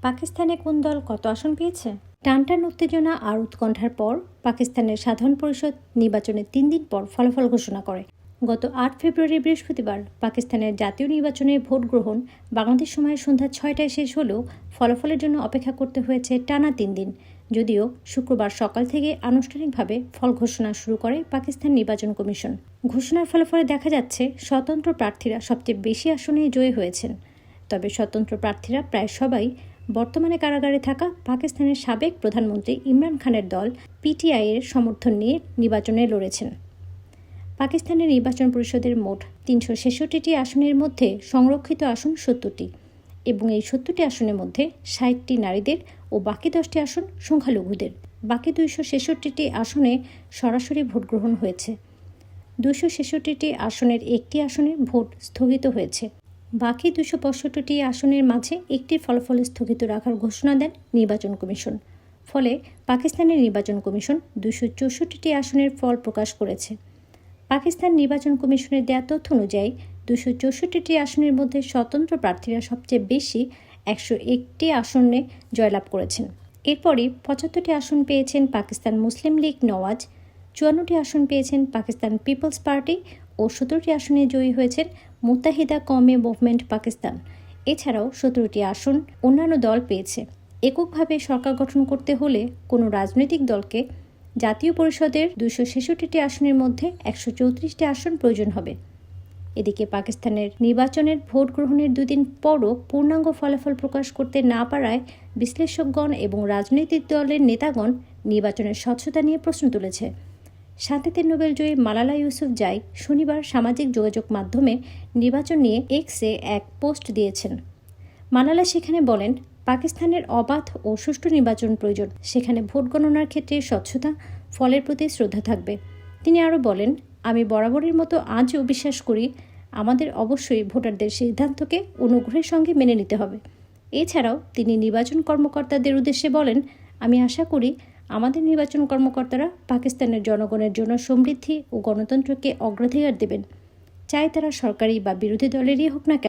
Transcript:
পাকিস্তানে কোন দল কত আসন পেয়েছে? টানটান উত্তেজনা আর উৎকণ্ঠার পর পাকিস্তানের সাধারণ পরিষদ নির্বাচনের 3 দিন পর ফলাফল ঘোষণা করে। গত 8 ফেব্রুয়ারি বৃহস্পতিবার পাকিস্তানের জাতীয় নির্বাচনে ভোট গ্রহণ বাংলাদেশ সময় সন্ধ্যা 6টায় শেষ হলেও ফলাফলের জন্য অপেক্ষা করতে হয়েছে টানা 3 দিন। যদিও শুক্রবার সকাল থেকে আনুষ্ঠানিকভাবে ফল ঘোষণা শুরু করে পাকিস্তান নির্বাচন কমিশন। ঘোষণার ফলাফলে দেখা যাচ্ছে স্বতন্ত্র প্রার্থীরা সবচেয়ে বেশি আসনে জয়ী হয়েছেন। তবে স্বতন্ত্র প্রার্থীরা প্রায় সবাই বর্তমানে কারাগারে থাকা পাকিস্তানের সাবেক প্রধানমন্ত্রী ইমরান খানের দল পিটিআইয়ের সমর্থন নিয়ে নির্বাচনে লড়েছেন। পাকিস্তানের নির্বাচন পরিষদের মোট 366টি আসনের মধ্যে সংরক্ষিত আসন 70টি এবং এই 70টি আসনের মধ্যে 60টি নারীদের ও বাকি 10টি আসন সংখ্যালঘুদের। বাকি 266টি আসনে সরাসরি ভোট গ্রহণ হয়েছে। 266টি আসনের একটি আসনে ভোট স্থগিত হয়েছে। বাকি 265টি আসনের মাঝে একটির ফলাফল স্থগিত রাখার ঘোষণা দেন নির্বাচন কমিশন। ফলে পাকিস্তানের নির্বাচন কমিশন 264টি আসনের ফল প্রকাশ করেছে। পাকিস্তান নির্বাচন কমিশনের দেয়া তথ্য অনুযায়ী 264টি আসনের মধ্যে স্বতন্ত্র প্রার্থীরা সবচেয়ে বেশি 101টি আসনে জয়লাভ করেছেন। এরপরই 75টি আসন পেয়েছেন পাকিস্তান মুসলিম লীগ নওয়াজ, 54টি আসন পেয়েছেন পাকিস্তান পিপলস পার্টি ও 17টি আসনে জয়ী হয়েছেন মুত্তাহিদা কওমি মুভমেন্ট পাকিস্তান। এছাড়াও 17টি আসন অন্যান্য দল পেয়েছে। এককভাবে সরকার গঠন করতে হলে কোনো রাজনৈতিক দলকে জাতীয় পরিষদের 266টি আসনের মধ্যে 134টি আসন প্রয়োজন হবে। এদিকে পাকিস্তানের নির্বাচনের ভোট গ্রহণের 2 দিন পরও পূর্ণাঙ্গ ফলাফল প্রকাশ করতে না পারায় বিশ্লেষকগণ এবং রাজনৈতিক দলের নেতাগণ নির্বাচনের স্বচ্ছতা নিয়ে প্রশ্ন তুলেছে। শান্তিতে নোবেলজয়ী মালালা ইউসুফজাই শনিবার সামাজিক যোগাযোগ মাধ্যমে নির্বাচন নিয়ে এক্সে এক পোস্ট দিয়েছেন। মালালা সেখানে বলেন, পাকিস্তানের অবাধ ও সুষ্ঠু নির্বাচন প্রয়োজন। সেখানে ভোট গণনার ক্ষেত্রে স্বচ্ছতা, ফলের প্রতি শ্রদ্ধা থাকবে। তিনি আরও বলেন, আমি বরাবরের মতো আজও বিশ্বাস করি আমাদের অবশ্যই ভোটারদের সিদ্ধান্তকে অনুগ্রহের সঙ্গে মেনে নিতে হবে। এছাড়াও তিনি নির্বাচন কর্মকর্তাদের উদ্দেশ্যে বলেন, আমি আশা করি আমাদের নির্বাচন কর্মকর্তারা পাকিস্তানের জনগণের জন্য সমৃদ্ধি ও গণতন্ত্রকে অগ্রাধিকার দেবেন। চাই তারা সরকারি বা বিরোধী দলেরই হোক না কেন।